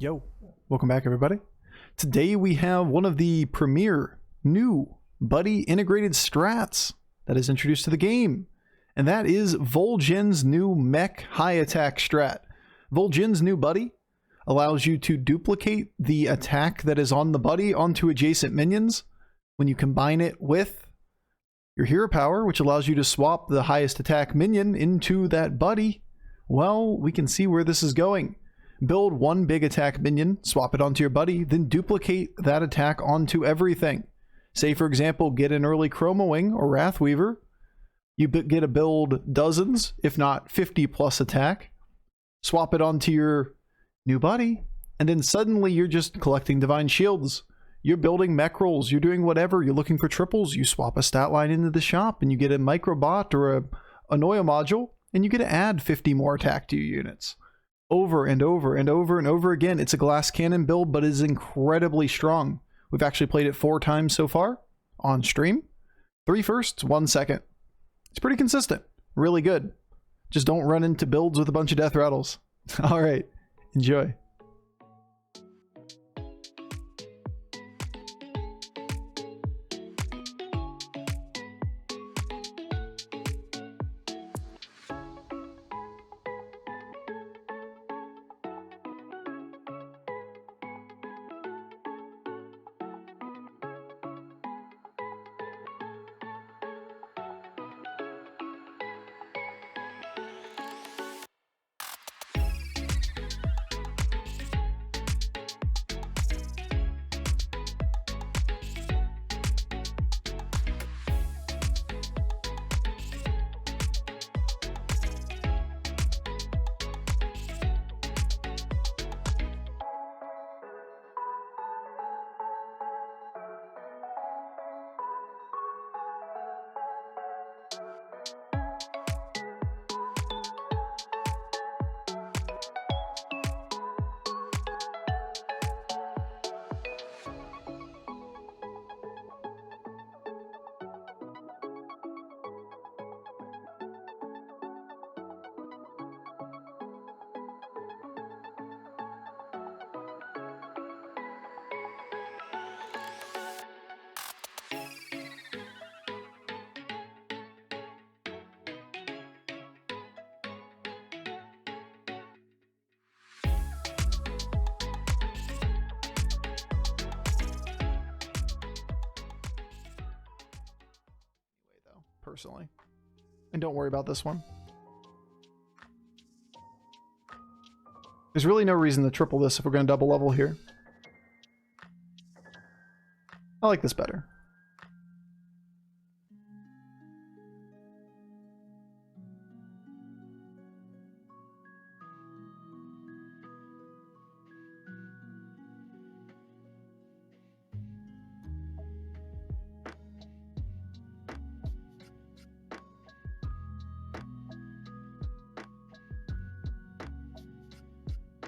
Yo, welcome back everybody. Today we have one of the premier new buddy integrated strats that is introduced to the game, and that is Vol'Jin's new mech high attack strat. Vol'Jin's new buddy allows you to duplicate the attack that is on the buddy onto adjacent minions when you combine it with your hero power, which allows you to swap the highest attack minion into that buddy. Well, we can see where this is going. Build one big attack minion, swap it onto your buddy, then duplicate that attack onto everything. Say, for example, get an early Chromawing or Wrathweaver. You get a build dozens, if not 50 plus attack. Swap it onto your new buddy, and then suddenly you're just collecting divine shields. You're building mech rolls, you're doing whatever, you're looking for triples, you swap a stat line into the shop, and you get a microbot or a Noia module, and you get to add 50 more attack to your units. Over and over and over and over again. It's a glass cannon build, but it is incredibly strong. We've actually played it 4 times so far on stream. 3 firsts, 1 second. It's pretty consistent. Really good. Just don't run into builds with a bunch of death rattles. All right, enjoy. Personally, and don't worry about this one. There's really no reason to triple this if we're going to double level here. I like this better.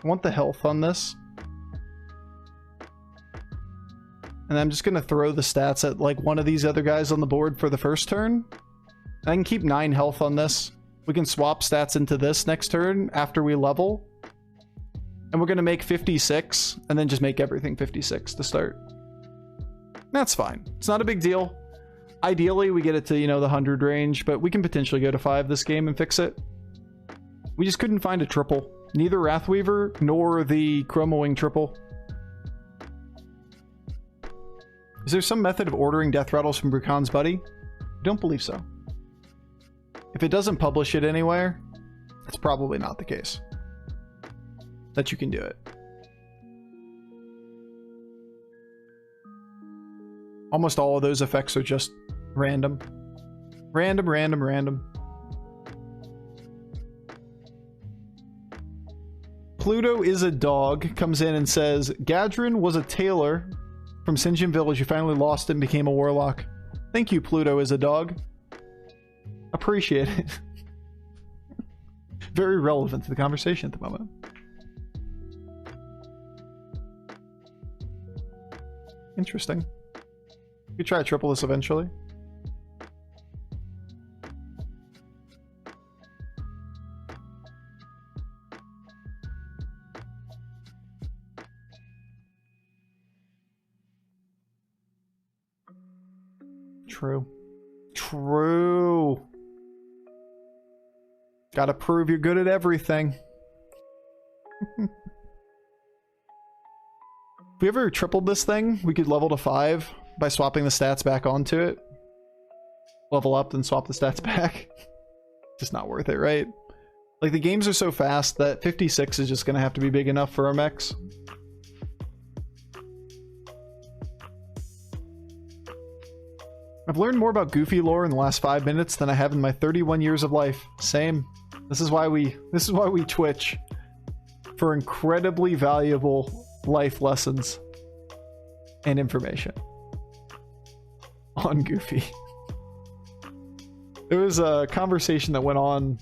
I want the health on this. And I'm just going to throw the stats at like one of these other guys on the board for the first turn. I can keep 9 health on this. We can swap stats into this next turn after we level. And we're going to make 56 and then just make everything 56 to start. That's fine. It's not a big deal. Ideally, we get it to, you know, the 100 range, but we can potentially go to 5 this game and fix it. We just couldn't find a triple. Neither Wrathweaver nor the Chromawing triple. Is there some method of ordering death rattles from Brucon's buddy? I don't believe so. If it doesn't publish it anywhere, it's probably not the case that you can do it. Almost all of those effects are just random. Random. Pluto is a dog comes in and says, Gadrin was a tailor from Sinjin Village. You finally lost it and became a warlock. Thank you, Pluto is a dog. Appreciate it. Very relevant to the conversation at the moment. Interesting. We could try to triple this eventually. True. True. Gotta prove you're good at everything. If we ever tripled this thing, we could level to 5 by swapping the stats back onto it. Level up, then swap the stats back. Just not worth it, right? Like, the games are so fast that 56 is just gonna have to be big enough for our mechs. I've learned more about Goofy lore in the last 5 minutes than I have in my 31 years of life. Same. This is why we Twitch. For incredibly valuable life lessons and information on Goofy. There was a conversation that went on,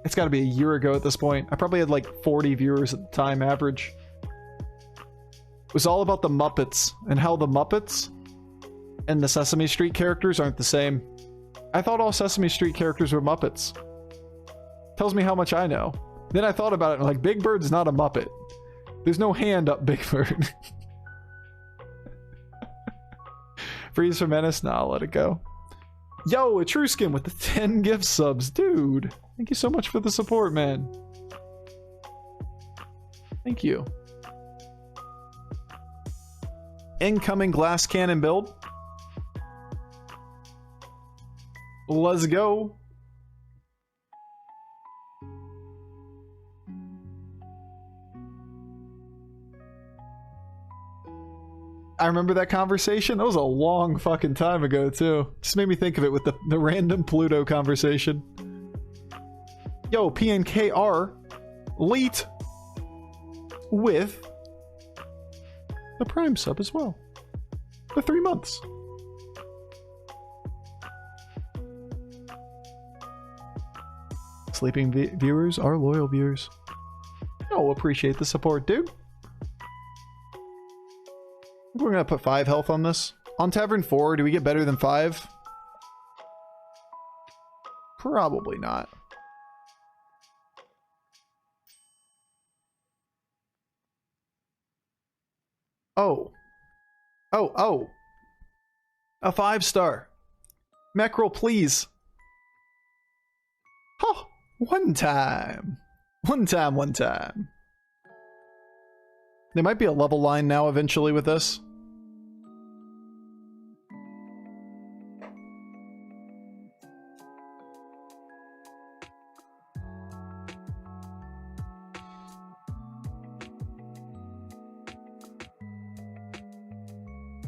it's got to be a year ago at this point. I probably had like 40 viewers at the time average. It was all about the Muppets and how the Muppets and the Sesame Street characters aren't the same. I thought all Sesame Street characters were Muppets. Tells me how much I know. Then I thought about it and I'm like, Big Bird's not a Muppet. There's no hand up Big Bird. Freeze for Menace? Nah, I'll let it go. Yo, Etruscan with the 10 gift subs. Dude, thank you so much for the support, man. Thank you. Incoming glass cannon build. Let's go. I remember that conversation. That was a long fucking time ago, too. Just made me think of it with the random Pluto conversation. Yo, PNKR Leet with the Prime sub as well. For 3 months. Sleeping viewers are loyal viewers. Oh, appreciate the support, dude. We're gonna put 5 health on this. On Tavern 4, do we get better than 5? Probably not. Oh. Oh. A 5-star. Meckrel, please. Oh, one time. One time. There might be a level line now eventually with this.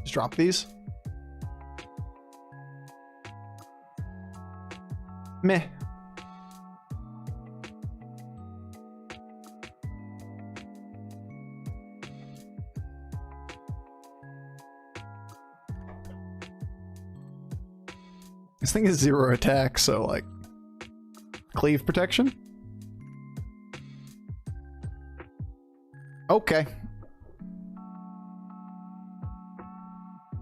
Just drop these. Meh. This thing is 0 attack, so like cleave protection. Okay.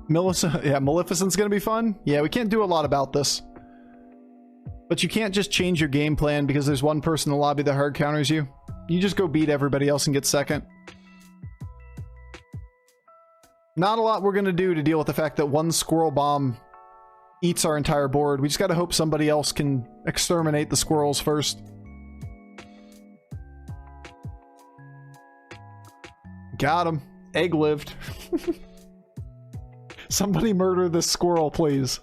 Maleficent's gonna be fun. Yeah, we can't do a lot about this. But you can't just change your game plan because there's one person in the lobby that hard counters you. You just go beat everybody else and get second. Not a lot we're gonna do to deal with the fact that one squirrel bomb eats our entire board. We just gotta hope somebody else can exterminate the squirrels first. Got him. Egg lived. Somebody murder this squirrel, please.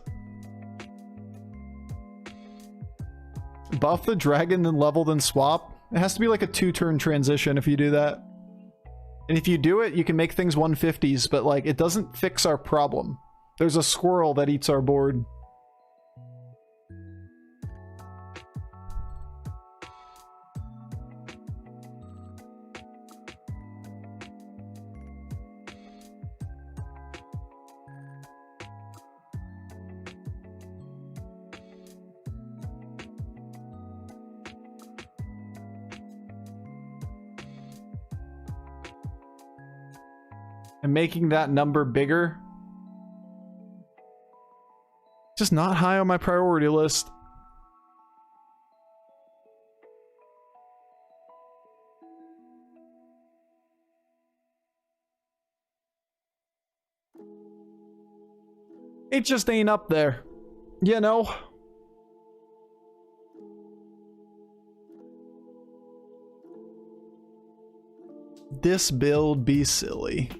Buff the dragon, then level, then swap. It has to be like a 2-turn transition if you do that. And if you do it, you can make things 150s, but like it doesn't fix our problem. There's a squirrel that eats our board. And making that number bigger, just not high on my priority list. It just ain't up there. You know? This build be silly.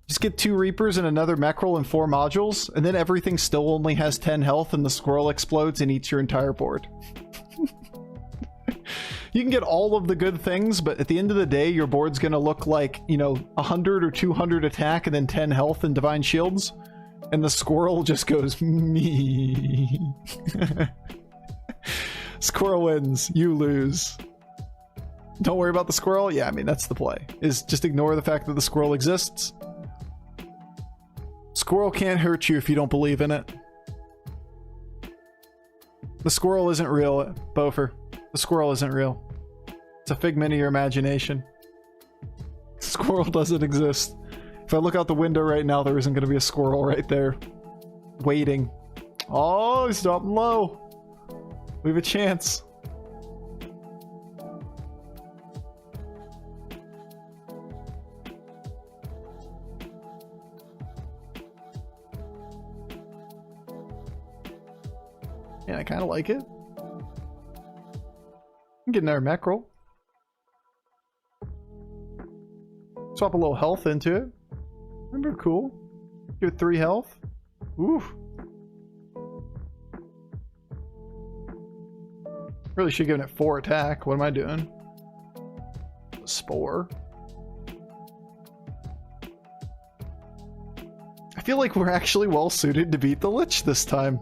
Just get 2 Reapers and another Mechrel and 4 modules, and then everything still only has 10 health and the squirrel explodes and eats your entire board. You can get all of the good things, but at the end of the day, your board's gonna look like, you know, 100 or 200 attack and then 10 health and divine shields, and the squirrel just goes, me. Squirrel wins, you lose. Don't worry about the squirrel? Yeah, I mean, that's the play. Is just ignore the fact that the squirrel exists. Squirrel can't hurt you if you don't believe in it. The squirrel isn't real, Bofur. The squirrel isn't real. It's a figment of your imagination. The squirrel doesn't exist. If I look out the window right now, there isn't going to be a squirrel right there. Waiting. Oh, he's dropping low. We have a chance. Yeah, I kind of like it. I'm getting our Mechrel. Swap a little health into it. Remember, cool. Give it 3 health. Oof. Really should have given it 4 attack. What am I doing? A spore. I feel like we're actually well suited to beat the Lich this time.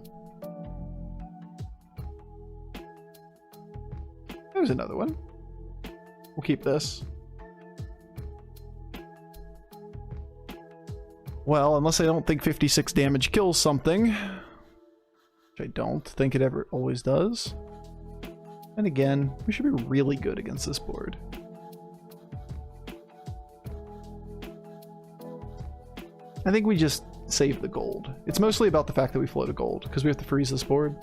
There's another one. We'll keep this. Well, unless I don't think 56 damage kills something. Which I don't think it ever always does. And again, we should be really good against this board. I think we just save the gold. It's mostly about the fact that we float a gold, because we have to freeze this board.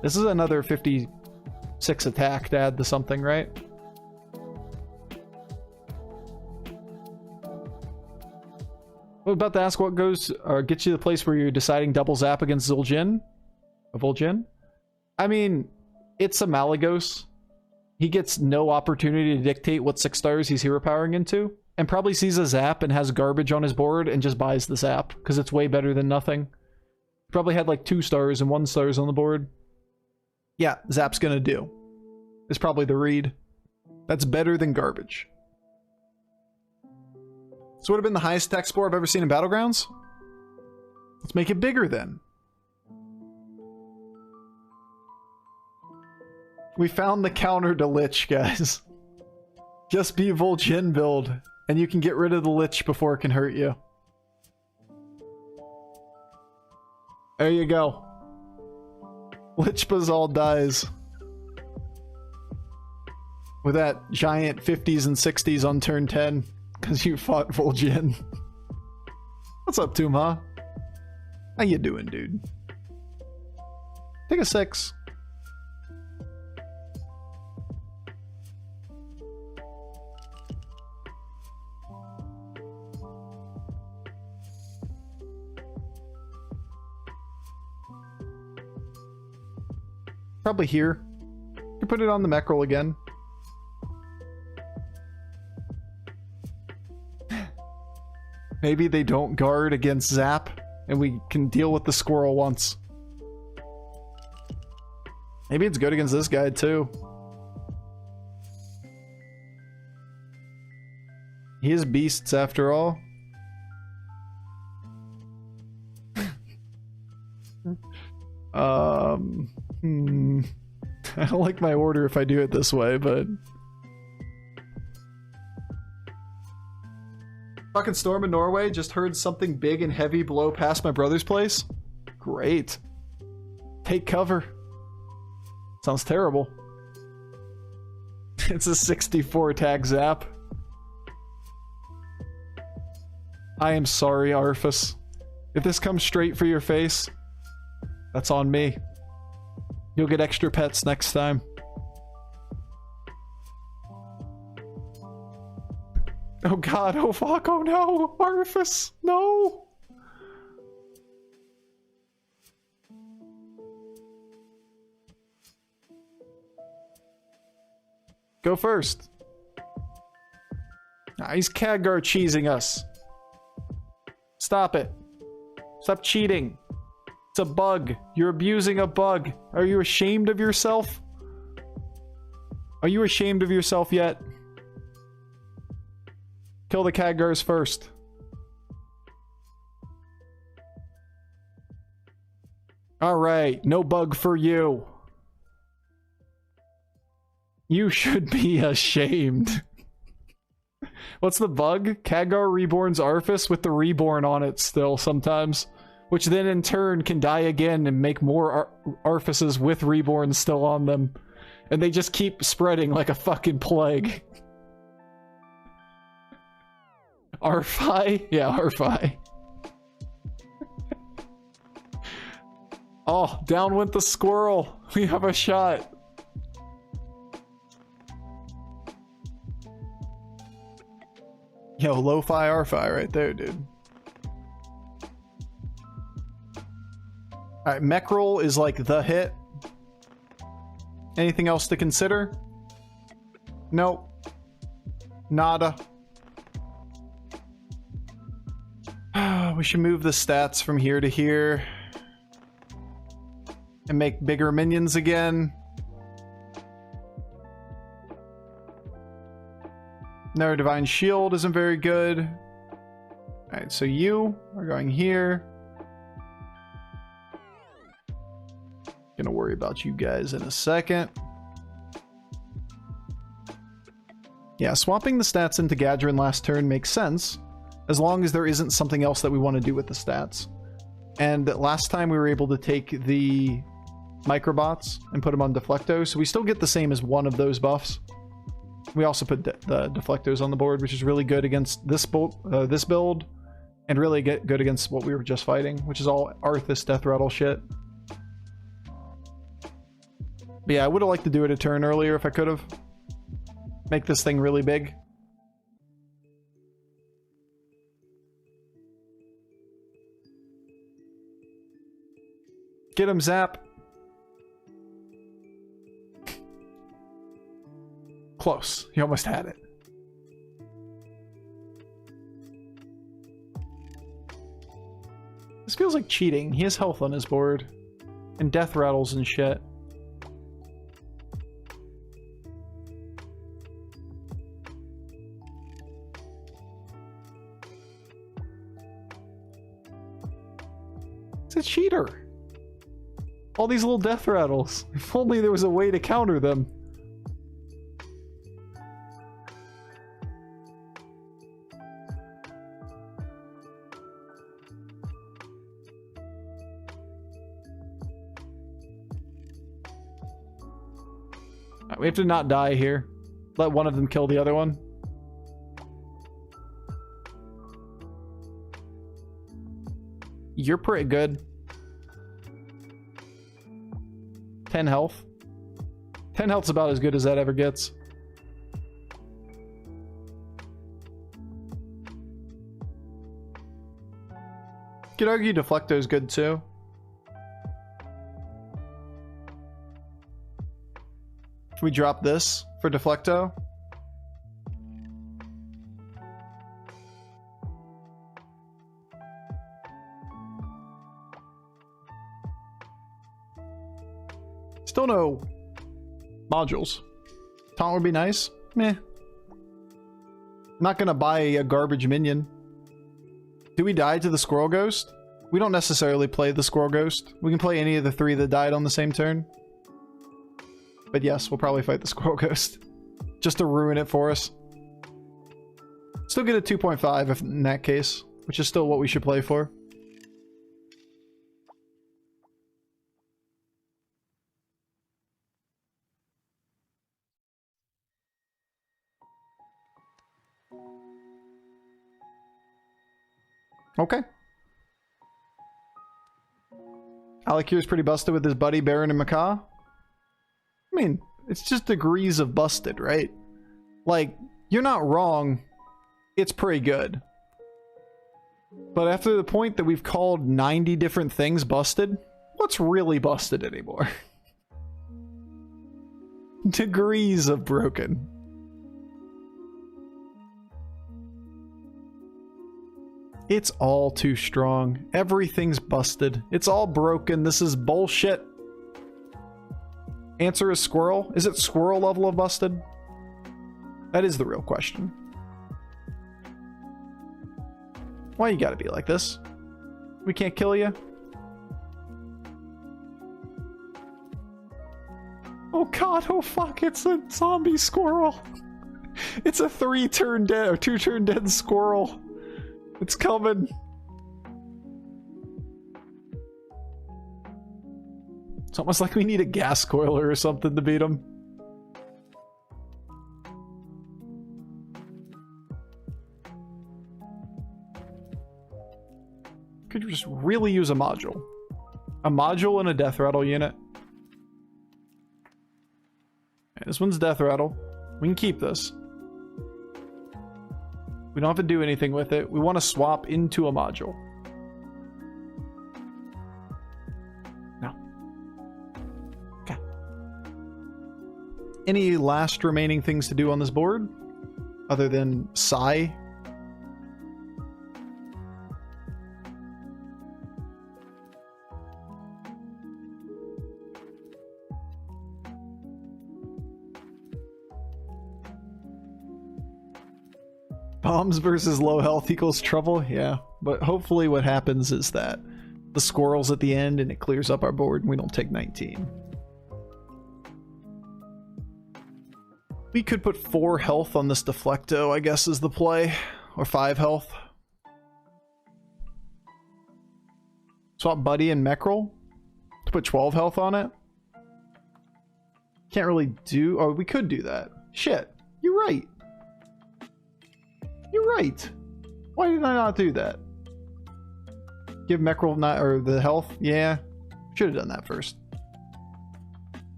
This is another 56 attack to add to something, right? I was about to ask what goes, or gets you to the place where you're deciding double zap against Vol'Jin? A Vol'Jin? I mean, it's a Malygos. He gets no opportunity to dictate what 6 stars he's hero powering into, and probably sees a zap and has garbage on his board and just buys the zap, because it's way better than nothing. Probably had like 2 stars and 1 stars on the board. Yeah, zap's gonna do. It's probably the read. That's better than garbage. So what would have been the highest attack score I've ever seen in Battlegrounds? Let's make it bigger then. We found the counter to Lich, guys. Just be Vol'Jin build, and you can get rid of the Lich before it can hurt you. There you go. Lich Bazaal dies. With that giant 50s and 60s on turn 10, because you fought Vol'Jin. What's up, Tumha? How you doing, dude? Take a 6. Probably here. You can put it on the Mechrel again. Maybe they don't guard against Zap, and we can deal with the squirrel once. Maybe it's good against this guy, too. He is beasts, after all. I don't like my order if I do it this way, but... Fucking storm in Norway, just heard something big and heavy blow past my brother's place. Great. Take cover. Sounds terrible. It's a 64 attack zap. I am sorry, Arfus. If this comes straight for your face, that's on me. You'll get extra pets next time. Oh god, oh fuck, oh no! Artifice, no! Go first. Ah, he's Khadgar cheesing us. Stop it. Stop cheating. It's a bug. You're abusing a bug. Are you ashamed of yourself? Are you ashamed of yourself yet? Kill the Khadgars first. Alright, no bug for you. You should be ashamed. What's the bug? Khadgar reborns Arthas with the reborn on it still sometimes. Which then in turn can die again and make more Arthases with reborns still on them. And they just keep spreading like a fucking plague. Arfi? Yeah, Arfi. Oh, down went the squirrel. We have a shot. Yo, lo-fi Arfi right there, dude. Alright, mech roll is like the hit. Anything else to consider? Nope. Nada. We should move the stats from here to here. And make bigger minions again. No, Divine Shield isn't very good. Alright, so you are going here. Gonna worry about you guys in a second. Yeah, swapping the stats into Gadrin last turn makes sense, as long as there isn't something else that we want to do with the stats. And last time we were able to take the Microbots and put them on Deflecto, so we still get the same as one of those buffs. We also put the Deflectos on the board, which is really good against this build, and really good against what we were just fighting, which is all Arthas deathrattle shit. But yeah, I would have liked to do it a turn earlier if I could have. Make this thing really big. Get him, Zap. Close. You almost had it. This feels like cheating. He has health on his board. And death rattles and shit. It's a cheater. All these little death rattles. If only there was a way to counter them. We have to not die here. Let one of them kill the other one. You're pretty good. 10 health. 10 health's about as good as that ever gets. Could argue Deflecto's good too. Should we drop this for Deflecto? Still no modules. Taunt would be nice. Meh. Not gonna buy a garbage minion. Do we die to the Squirrel Ghost? We don't necessarily play the Squirrel Ghost. We can play any of the three that died on the same turn. But yes, we'll probably fight the Squirrel Ghost. Just to ruin it for us. Still get a 2.5 if in that case, which is still what we should play for. Okay. Alec here's pretty busted with his buddy Baron and Macaw. I mean, it's just degrees of busted, right? Like, you're not wrong it's pretty good. But after the point that we've called 90 different things busted, what's really busted anymore? Degrees of broken. It's all too strong. Everything's busted. It's all broken. This is bullshit. Answer is squirrel. Is it squirrel level of busted? That is the real question. Why you gotta be like this? We can't kill you? Oh god, oh fuck, it's a zombie squirrel. It's a 3-turn dead, or 2-turn dead squirrel. It's coming. It's almost like we need a gas coiler or something to beat him. Could you just really use a module? A module and a deathrattle unit. Okay, this one's deathrattle. We can keep this. We don't have to do anything with it. We want to swap into a module. No. Okay. Any last remaining things to do on this board? Other than sigh? Bombs versus low health equals trouble? Yeah, but hopefully what happens is that the squirrel's at the end and it clears up our board and we don't take 19. We could put 4 health on this Deflecto, I guess is the play. Or 5 health. Swap Buddy and Meckrel to put 12 health on it. Can't really do... Oh, we could do that. Shit, you're right. You're right. Why did I not do that? Give Meckrel not or the health? Yeah. Should have done that first.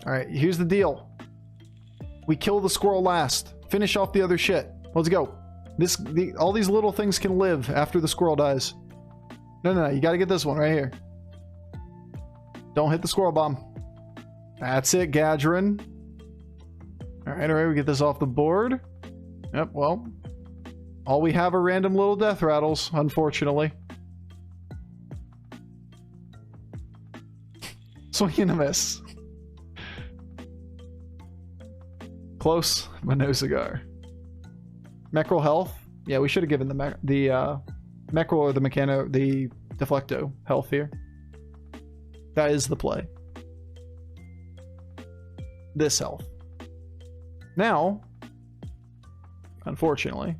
Alright, here's the deal. We kill the squirrel last. Finish off the other shit. Let's go. All these little things can live after the squirrel dies. No, you gotta get this one right here. Don't hit the squirrel bomb. That's it, Gadrin. Alright, we get this off the board. Yep, well, all we have are random little death rattles, unfortunately. Swing and a miss. Close, but no cigar. Meckrel health? Yeah, we should have given the Meckrel or the the Deflecto health here. That is the play. This health. Now... Unfortunately,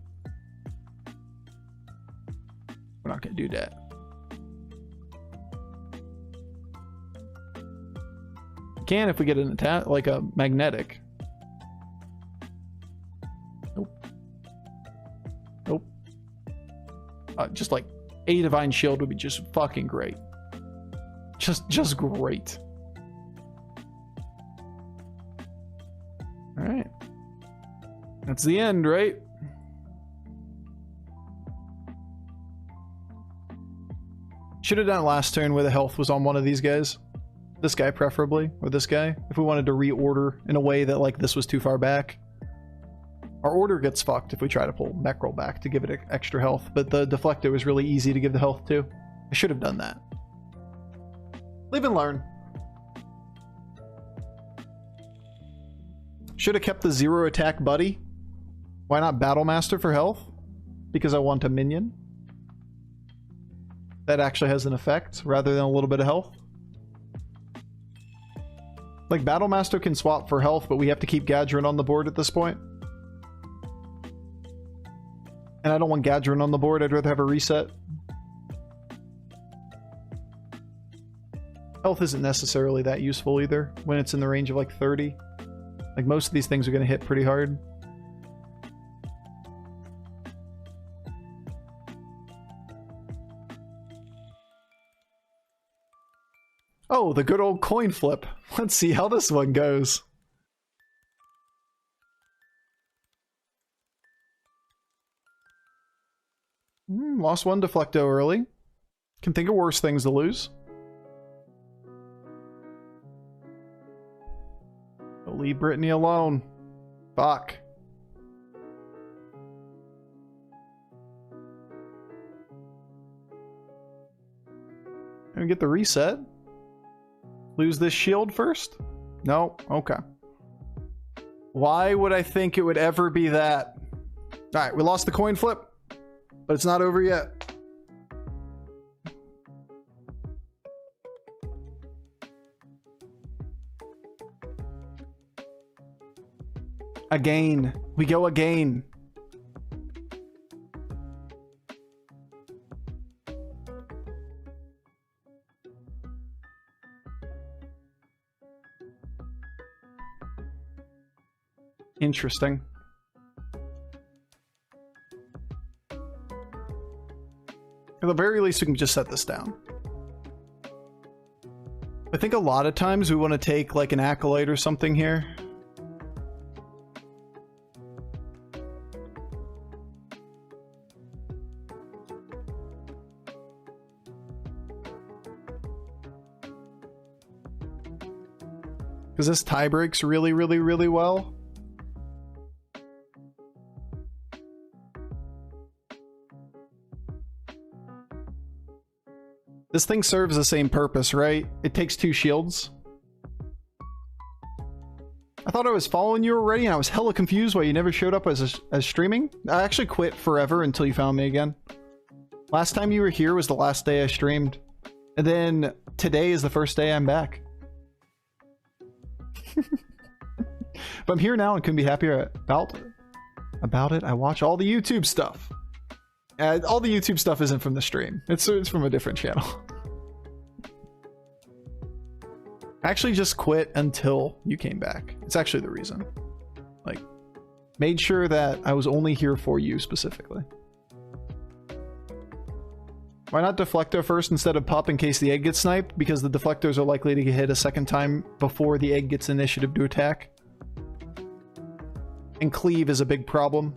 we're not going to do that. We can if we get an attack, like a magnetic. Nope. Nope. Just like a Divine Shield would be just fucking great. Just great. All right. That's the end, right? Should have done it last turn where the health was on one of these guys. This guy preferably, or this guy. If we wanted to reorder in a way that like this was too far back. Our order gets fucked if we try to pull Meckrel back to give it extra health, but the Deflecto was really easy to give the health to. I should have done that. Live and learn. Should have kept the 0 attack buddy. Why not Battlemaster for health? Because I want a minion. That actually has an effect, rather than a little bit of health. Like, Battlemaster can swap for health, but we have to keep Gadrin on the board at this point. And I don't want Gadrin on the board, I'd rather have a reset. Health isn't necessarily that useful either, when it's in the range of like 30. Like, most of these things are going to hit pretty hard. Oh, the good old coin flip. Let's see how this one goes. Lost one deflecto early. Can think of worse things to lose. Don't leave Brittany alone. Fuck. And get the reset. Lose this shield first? No? Okay. Why would I think it would ever be that? Alright, we lost the coin flip, but it's not over yet. Again. We go again. Interesting. At the very least, we can just set this down. I think a lot of times we want to take like an acolyte or something here. Because this tie breaks really, really, really well. This thing serves the same purpose, right? It takes 2 shields. I thought I was following you already and I was hella confused why you never showed up as streaming. I actually quit forever until you found me again. Last time you were here was the last day I streamed. And then today is the first day I'm back. But I'm here now and couldn't be happier about it. I watch all the YouTube stuff. All the YouTube stuff isn't from the stream. It's from a different channel. I actually just quit until you came back. It's actually the reason. Like, made sure that I was only here for you specifically. Why not deflecto first instead of pup in case the egg gets sniped? Because the deflectors are likely to get hit a second time before the egg gets initiative to attack. And cleave is a big problem.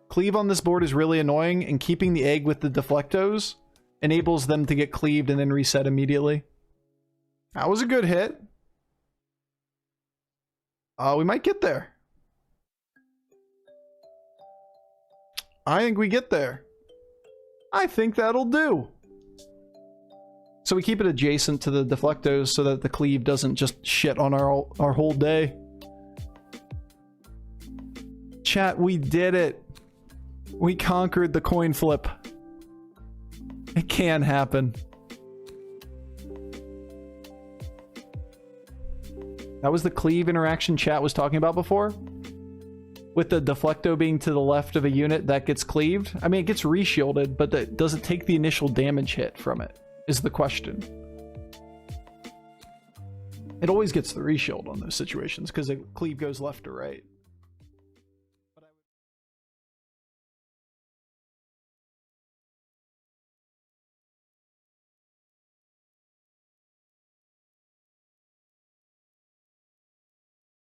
Cleave on this board is really annoying, and keeping the egg with the deflectos enables them to get cleaved and then reset immediately. That was a good hit. We might get there. I think we get there. I think that'll do. So we keep it adjacent to the deflectos so that the cleave doesn't just shit on our whole day. Chat, we did it. We conquered the coin flip. It can happen. That was the cleave interaction chat was talking about before. With the deflecto being to the left of a unit that gets cleaved. I mean, it gets reshielded, but does it take the initial damage hit from it? Is the question. It always gets the reshield on those situations because the cleave goes left to right.